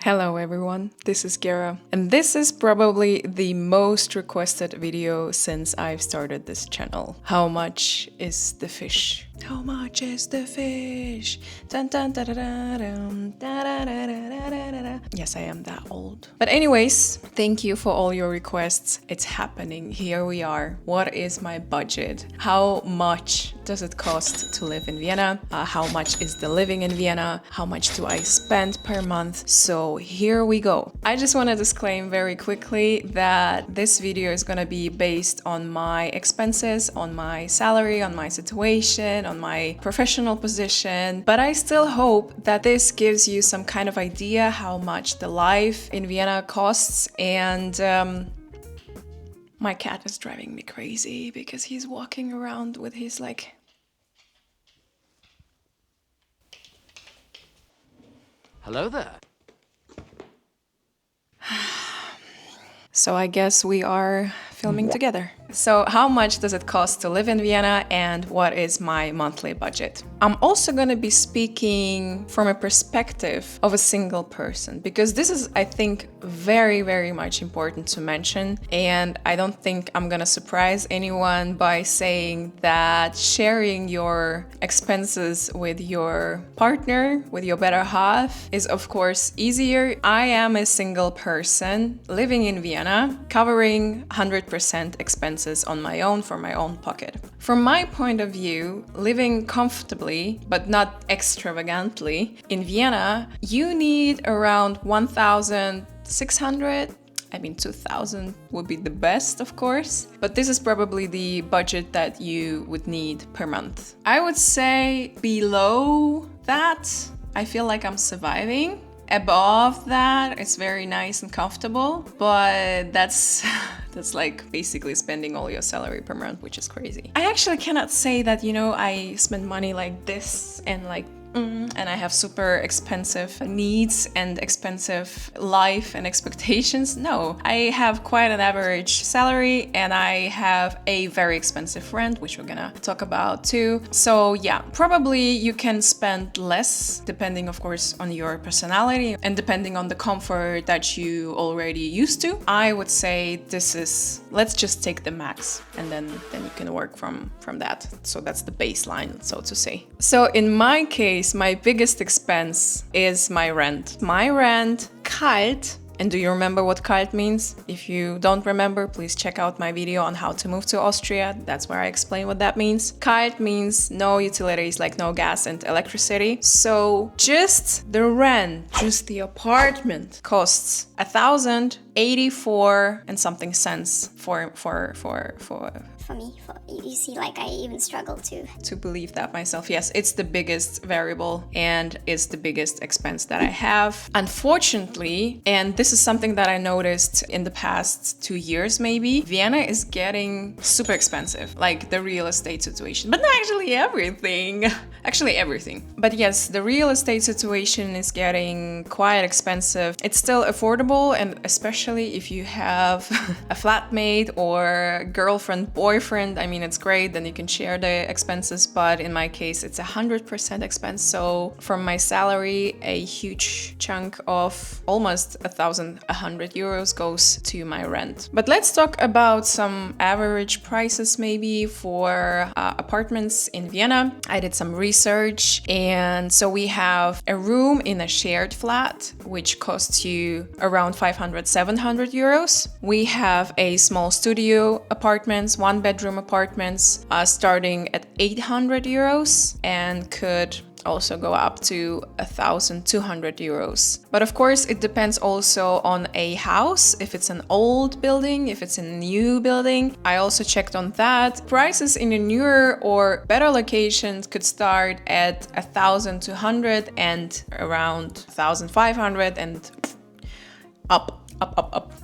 Hello everyone, this is Gera, and this is probably the most requested video since I've started this channel. How much is the fish? How much is the fish? Dun, dun, da, da, da, dum, da, da, da, da, da, da, da. Yes, I am that old. But anyways, thank you for all your requests. It's happening. Here we are. What is my budget? How much does it cost to live in Vienna? How much is the living in Vienna? How much do I spend per month? So here we go. I just want to disclaim very quickly that this video is going to be based on my expenses, on my salary, on my situation, on my professional position, but I still hope that this gives you some kind of idea how much the life in Vienna costs. And my cat is driving me crazy because he's walking around with his Hello there. So I guess we are filming together. So how much does it cost to live in Vienna and what is my monthly budget? I'm also going to be speaking from a perspective of a single person because this is, I think, very, very much important to mention. And I don't think I'm going to surprise anyone by saying that sharing your expenses with your partner, with your better half, is of course easier. I am a single person living in Vienna, covering 100% expenses on my own for my own pocket. From my point of view, living comfortably but not extravagantly in Vienna, you need around 1,600. 2,000 would be the best, of course, but this is probably the budget that you would need per month. I would say below that, I feel like I'm surviving. Above that, it's very nice and comfortable, but that's like basically spending all your salary per month, which is crazy. I actually cannot say that, I spend money like this and and I have super expensive needs and expensive life and expectations. No, I have quite an average salary and I have a very expensive rent, which we're gonna talk about too. So yeah, probably you can spend less depending, of course, on your personality and depending on the comfort that you already used to. I would say let's just take the max and then you can work from that. So that's the baseline, so to say. So in my case, my biggest expense is my rent. My rent, kalt. And do you remember what kalt means? If you don't remember, please check out my video on how to move to Austria. That's where I explain what that means. Kalt means no utilities, like no gas and electricity. So just the rent, just the apartment costs 1,084 and something cents for me. You see, I even struggle to believe that myself. Yes, it's the biggest variable and it's the biggest expense that I have. Unfortunately, and this is something that I noticed in the past 2 years maybe, Vienna is getting super expensive, like the real estate situation, but not actually everything. Actually everything. But yes, the real estate situation is getting quite expensive. It's still affordable, and especially if you have a flatmate or girlfriend, boyfriend, it's great, then you can share the expenses, but in my case, it's 100% expense. So from my salary, a huge chunk of almost 1,100 euros goes to my rent. But let's talk about some average prices maybe for apartments in Vienna. I did some research, and so we have a room in a shared flat, which costs you around 500-700 euros. We have a small studio apartments, one-bedroom apartments, starting at 800 euros and could also go up to 1,200 euros. But of course, it depends also on a house, if it's an old building, if it's a new building. I also checked on that. Prices in a newer or better locations could start at 1,200 and around 1,500 and up.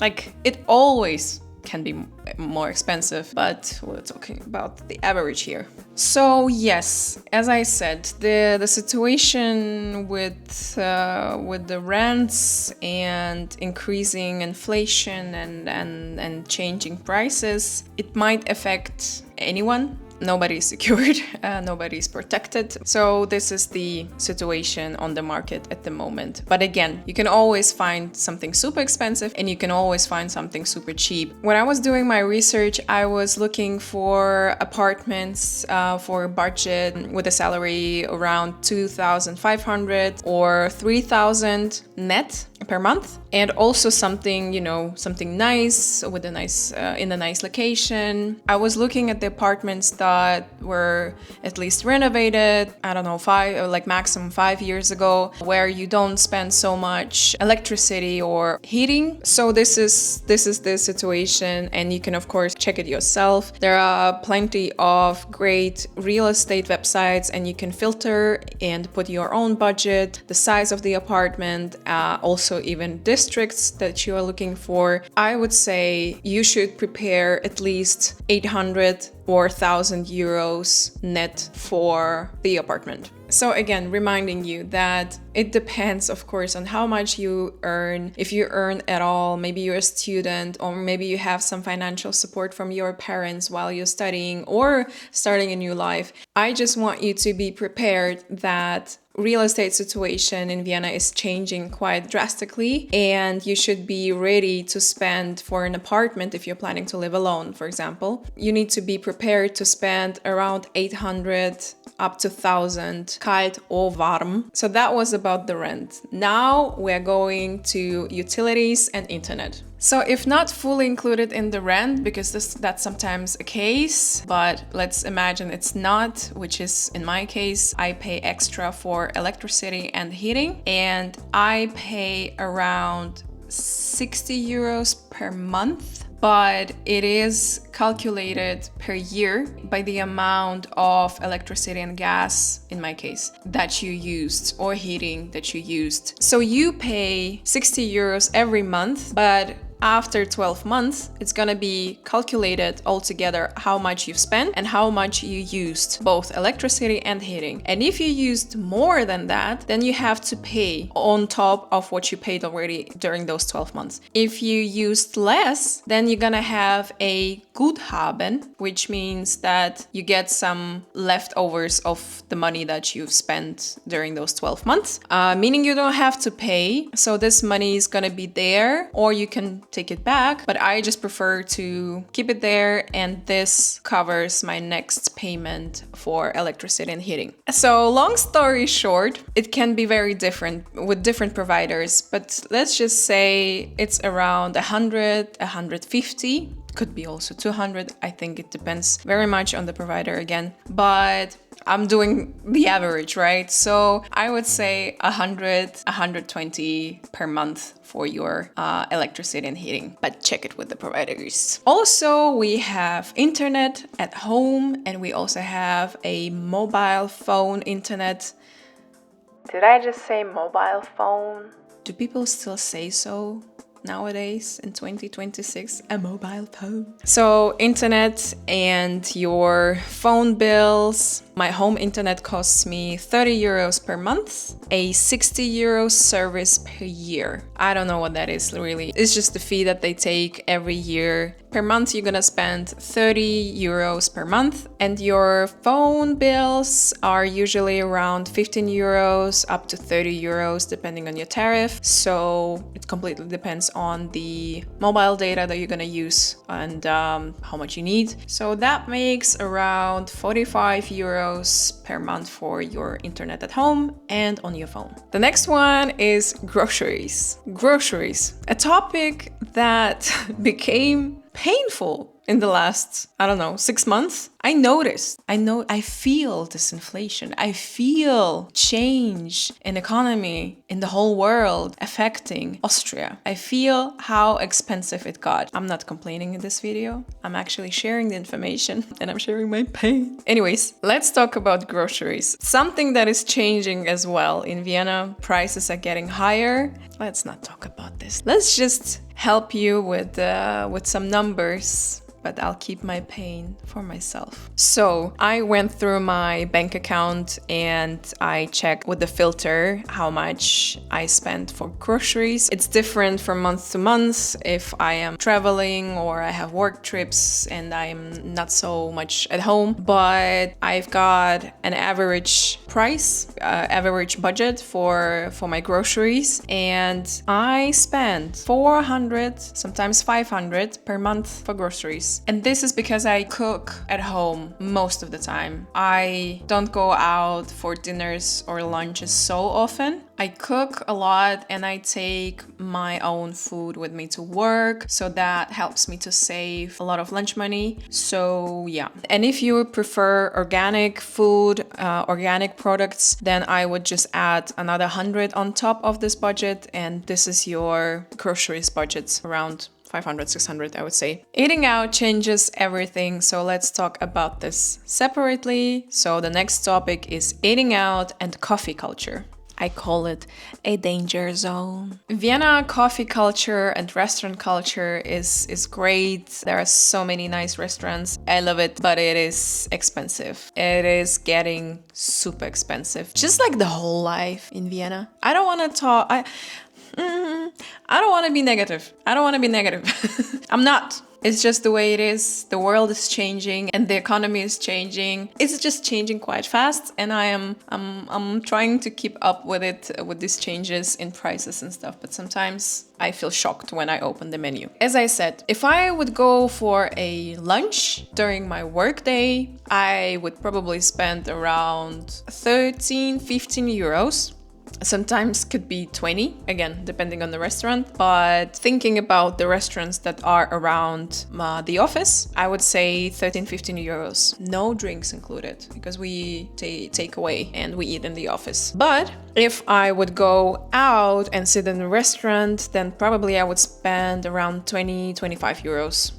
Like, it always can be more expensive, but we're talking about the average here. So yes, as I said, the situation with the rents and increasing inflation and changing prices, it might affect anyone, nobody's secured, nobody's protected. So this is the situation on the market at the moment. But again, you can always find something super expensive and you can always find something super cheap. When I was doing my research, I was looking for apartments for a budget with a salary around 2,500 or 3,000 net per month, and also something, you know, something nice with a nice in a nice location. I was looking at the apartments that were at least renovated, I don't know, maximum 5 years ago, where you don't spend so much electricity or heating. So this is the situation, and you can of course check it yourself. There are plenty of great real estate websites, and you can filter and put your own budget, the size of the apartment, also even districts that you are looking for. I would say you should prepare at least 800 or 1,000 euros net for the apartment. So again, reminding you that it depends, of course, on how much you earn. If you earn at all, maybe you're a student, or maybe you have some financial support from your parents while you're studying or starting a new life. I just want you to be prepared that real estate situation in Vienna is changing quite drastically, and you should be ready to spend for an apartment if you're planning to live alone, for example. You need to be prepared to spend around 800 up to 1,000 kalt or warm. So that was about the rent. Now we're going to utilities and internet. So if not fully included in the rent, because that's sometimes a case, but let's imagine it's not, which is in my case, I pay extra for electricity and heating, and I pay around 60 euros per month. But it is calculated per year by the amount of electricity and gas, in my case, that you used, or heating that you used. So you pay 60 euros every month, but after 12 months, it's gonna be calculated altogether how much you've spent and how much you used, both electricity and heating. And if you used more than that, then you have to pay on top of what you paid already during those 12 months. If you used less, then you're gonna have a Guthaben, which means that you get some leftovers of the money that you've spent during those 12 months, meaning you don't have to pay. So this money is gonna be there, or you can take it back, but I just prefer to keep it there, and this covers my next payment for electricity and heating. So long story short, it can be very different with different providers, but let's just say it's around 100, 150. Could be also 200. I think it depends very much on the provider again, but I'm doing the average, right? So I would say 100, 120 per month for your electricity and heating, but check it with the providers. Also, we have internet at home, and we also have a mobile phone internet. Did I just say mobile phone? Do people still say so nowadays in 2026? A mobile phone. So internet and your phone bills. My home internet costs me 30 euros per month, a 60 euro service per year. I don't know what that is really. It's just the fee that they take every year. Per month, you're gonna spend 30 euros per month, and your phone bills are usually around 15 euros up to 30 euros, depending on your tariff. So it completely depends on the mobile data that you're gonna use and how much you need. So that makes around 45 euros per month for your internet at home and on your phone. The next one is groceries. Groceries, a topic that became painful in the last, 6 months. I feel this inflation. I feel change in economy in the whole world affecting Austria. I feel how expensive it got. I'm not complaining in this video. I'm actually sharing the information, and I'm sharing my pain. Anyways, let's talk about groceries. Something that is changing as well in Vienna. Prices are getting higher. Let's not talk about this. Let's just help you with some numbers. but I'll keep my pain for myself. So I went through my bank account and I checked with the filter how much I spent for groceries. It's different from month to month if I am traveling or I have work trips and I'm not so much at home, but I've got an average price, average budget for my groceries, and I spend 400, sometimes 500 per month for groceries. And this is because I cook at home most of the time. I don't go out for dinners or lunches so often. I cook a lot and I take my own food with me to work, so that helps me to save a lot of lunch money. So yeah. And if you prefer organic food, organic products, then I would just add another 100 on top of this budget, and this is your groceries budget, around 500, 600, I would say. Eating out changes everything, so let's talk about this separately. So the next topic is eating out and coffee culture. I call it a danger zone. Vienna coffee culture and restaurant culture is great. There are so many nice restaurants. I love it, but it is expensive. It is getting super expensive. Just like the whole life in Vienna. I don't want to talk... I don't want to be negative. I'm not. It's just the way it is. The world is changing and the economy is changing. It's just changing quite fast, and I'm trying to keep up with it, with these changes in prices and stuff. But sometimes I feel shocked when I open the menu. As I said, if I would go for a lunch during my work day, I would probably spend around 13, 15 euros. Sometimes could be 20, again, depending on the restaurant. But thinking about the restaurants that are around the office, I would say 13, 15 euros. No drinks included, because we take away and we eat in the office. But if I would go out and sit in a restaurant, then probably I would spend around 20, 25 euros.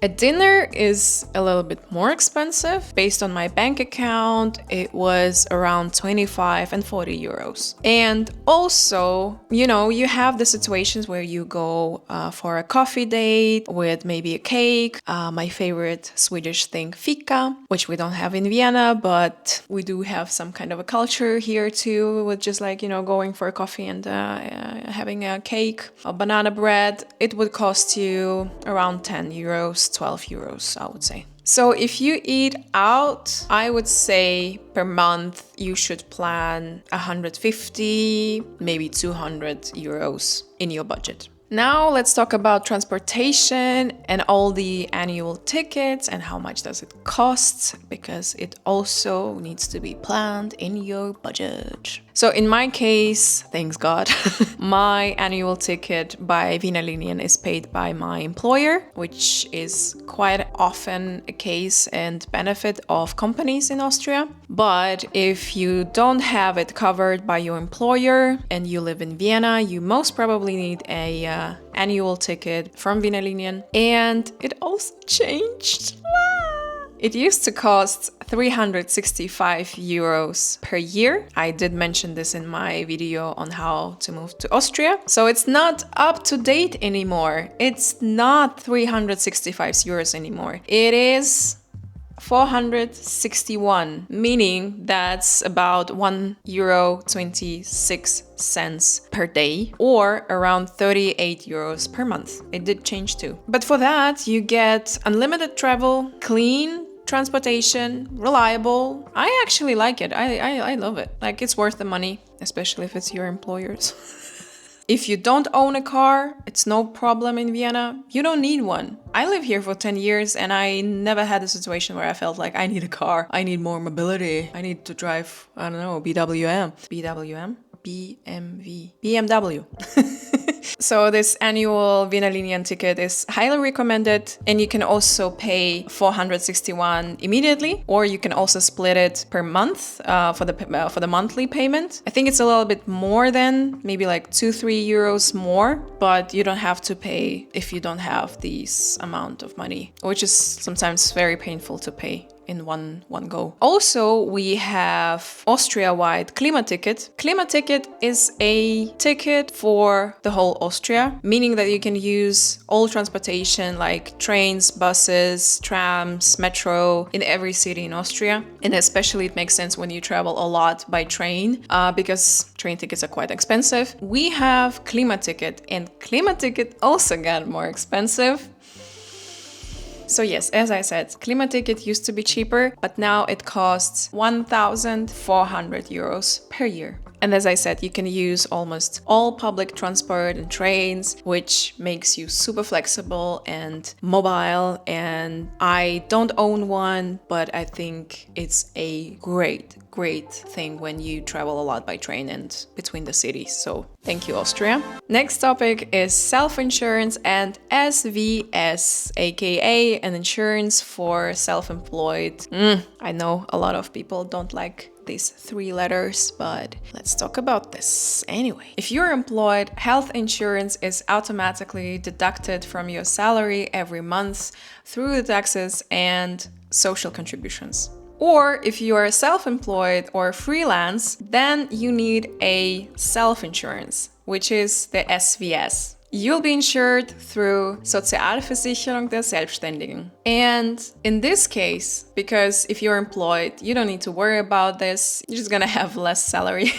A dinner is a little bit more expensive. Based on my bank account, it was around 25 and 40 euros. And also, you have the situations where you go for a coffee date with maybe a cake. My favorite Swedish thing, fika, which we don't have in Vienna, but we do have some kind of a culture here too, with just like, going for a coffee and having a cake, a banana bread. It would cost you around 10 euros, 12 euros, I would say. So if you eat out, I would say per month you should plan 150, maybe 200 euros in your budget. Now let's talk about transportation and all the annual tickets and how much does it cost, because it also needs to be planned in your budget. So in my case, thanks God, my annual ticket by Vienna Linien is paid by my employer, which is quite often a case and benefit of companies in Austria. But if you don't have it covered by your employer and you live in Vienna, you most probably need a annual ticket from Vienna Linien. And it also changed. It used to cost 365 euros per year. I did mention this in my video on how to move to Austria. So it's not up to date anymore. It's not 365 euros anymore. It is 461, meaning that's about €1.26 per day, or around 38 euros per month. It did change too. But for that, you get unlimited travel, clean transportation, reliable. I actually like it. I love it. Like, it's worth the money, especially if it's your employer's. If you don't own a car, it's no problem in Vienna. You don't need one. I live here for 10 years and I never had a situation where I felt like I need a car. I need more mobility. I need to drive, I don't know, BMW. So this annual Vienna Linien ticket is highly recommended, and you can also pay 461 immediately, or you can also split it per month for the monthly payment. I think it's a little bit more than maybe like 2-3 euros more, but you don't have to pay if you don't have this amount of money, which is sometimes very painful to pay in one go. Also, we have Austria-wide Klimaticket. Klimaticket is a ticket for the whole Austria, meaning that you can use all transportation like trains, buses, trams, metro in every city in Austria. And especially it makes sense when you travel a lot by train because train tickets are quite expensive. We have Klimaticket, and Klimaticket also got more expensive. So yes, as I said, Klimaticket used to be cheaper, but now it costs 1,400 euros per year. And as I said, you can use almost all public transport and trains, which makes you super flexible and mobile. And I don't own one, but I think it's a great thing when you travel a lot by train and between the cities. So thank you, Austria. Next topic is self-insurance and SVS, aka an insurance for self-employed. I know a lot of people don't like these 3 letters, but let's talk about this anyway. If you're employed, health insurance is automatically deducted from your salary every month through the taxes and social contributions. Or if you are self-employed or freelance, then you need a self-insurance, which is the SVS. You'll be insured through Sozialversicherung der Selbstständigen. And in this case, because if you're employed, you don't need to worry about this. You're just gonna have less salary.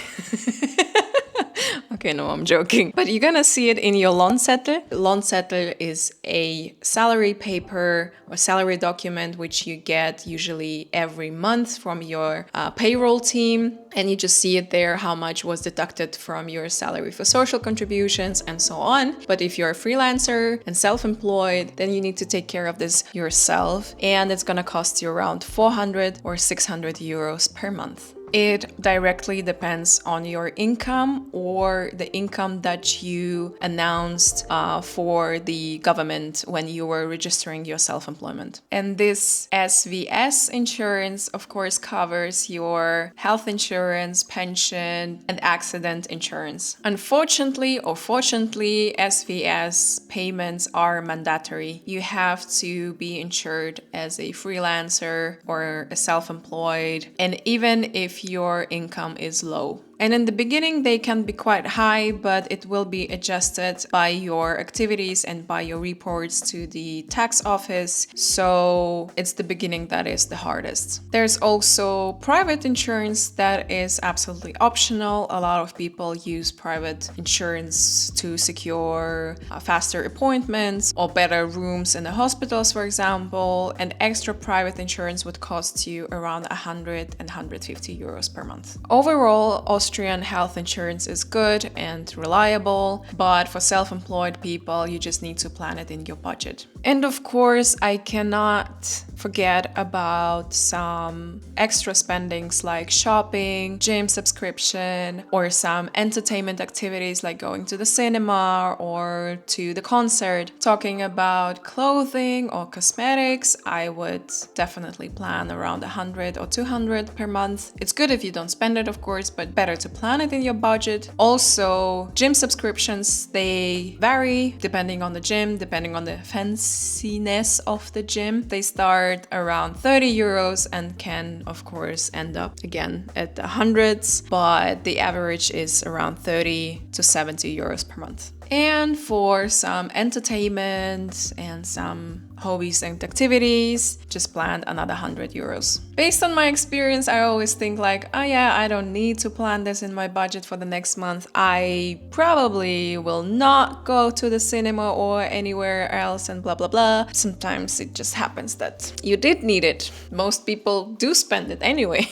Okay, no, I'm joking. But you're gonna see it in your Lohnzettel. Lohnzettel is a salary paper or salary document which you get usually every month from your payroll team. And you just see it there, how much was deducted from your salary for social contributions and so on. But if you're a freelancer and self-employed, then you need to take care of this yourself. And it's gonna cost you around 400 or 600 euros per month. It directly depends on your income or the income that you announced for the government when you were registering your self-employment. And this SVS insurance, of course, covers your health insurance, pension, and accident insurance. Unfortunately or fortunately, SVS payments are mandatory. You have to be insured as a freelancer or a self-employed, and even if your income is low. And in the beginning, they can be quite high, but it will be adjusted by your activities and by your reports to the tax office. So it's the beginning that is the hardest. There's also private insurance that is absolutely optional. A lot of people use private insurance to secure faster appointments or better rooms in the hospitals, for example. And extra private insurance would cost you around 100 and 150 euros per month. Overall, Austrian health insurance is good and reliable, but for self-employed people, you just need to plan it in your budget. And of course, I cannot forget about some extra spendings like shopping, gym subscription, or some entertainment activities like going to the cinema or to the concert. Talking about clothing or cosmetics, I would definitely plan around 100 or 200 per month. It's good if you don't spend it, of course, but better to plan it in your budget. Also, gym subscriptions, they vary depending on the gym, depending on the fanciness of the gym. They start around 30 euros and can, of course, end up again at the hundreds, but the average is around 30 to 70 euros per month. And for some entertainment and some hobbies and activities, just planned another 100 euros. Based on my experience, I always think like, oh yeah, I don't need to plan this in my budget for the next month. I probably will not go to the cinema or anywhere else and blah, blah, blah. Sometimes it just happens that you did need it. Most people do spend it anyway.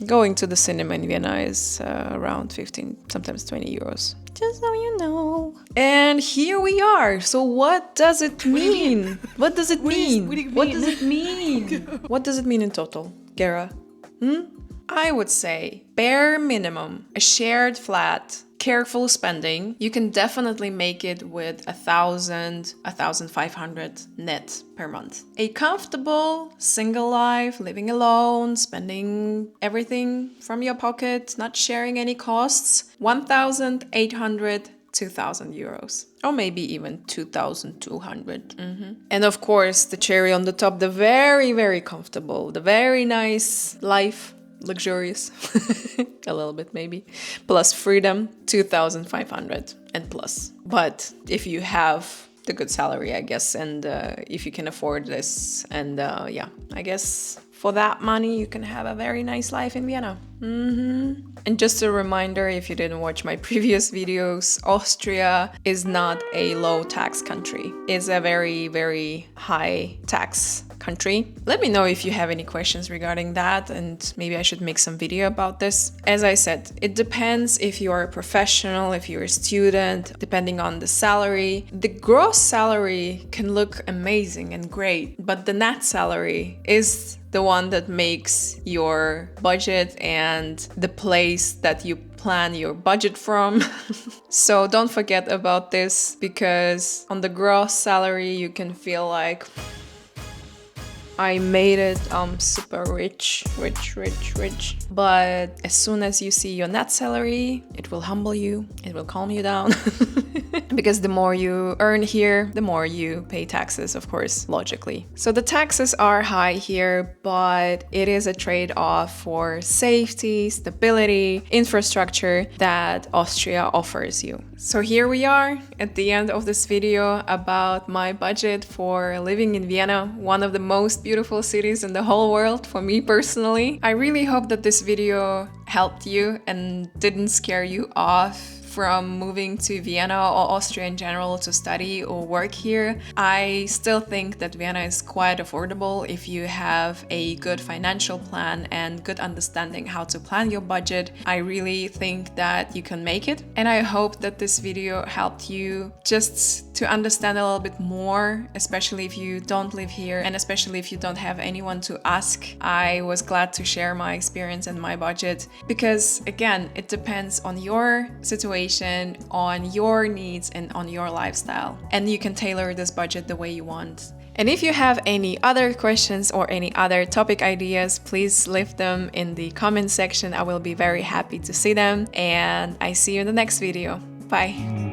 Going to the cinema in Vienna is around 15, sometimes 20 euros. Just so you know. And here we are. So what does it mean? What does it mean? What does it mean? What does it mean in total, Gera? I would say bare minimum, a shared flat, careful spending. You can definitely make it with 1,000, 1,500 net per month. A comfortable single life, living alone, spending everything from your pocket, not sharing any costs, 1,800 2,000 euros, or maybe even 2,200. And of course, the cherry on the top, the very, very comfortable, the very nice life, luxurious, a little bit maybe, plus freedom, 2,500 and plus. But if you have the good salary, I guess, and if you can afford this, and yeah, I guess for that money you can have a very nice life in Vienna. And just a reminder, if you didn't watch my previous videos, Austria is not a low tax country. It's a very, very high tax country. Let me know if you have any questions regarding that, and maybe I should make some video about this. As I said, it depends if you are a professional, if you're a student, depending on the salary. The gross salary can look amazing and great, but the net salary is the one that makes your budget and the place that you plan your budget from. So don't forget about this, because on the gross salary you can feel like, I made it, I'm super rich. But as soon as you see your net salary, it will humble you, it will calm you down. Because the more you earn here, the more you pay taxes, of course, logically. So the taxes are high here, but it is a trade-off for safety, stability, infrastructure that Austria offers you. So here we are at the end of this video about my budget for living in Vienna, one of the most beautiful cities in the whole world for me personally. I really hope that this video helped you and didn't scare you off from moving to Vienna or Austria in general to study or work here. I still think that Vienna is quite affordable if you have a good financial plan and good understanding how to plan your budget. I really think that you can make it, and I hope that this video helped you just to understand a little bit more, especially if you don't live here and especially if you don't have anyone to ask. I was glad to share my experience and my budget, because again, it depends on your situation, on your needs and on your lifestyle, and you can tailor this budget the way you want. And if you have any other questions or any other topic ideas, please leave them in the comment section. I will be very happy to see them, and I see you in the next video. Bye.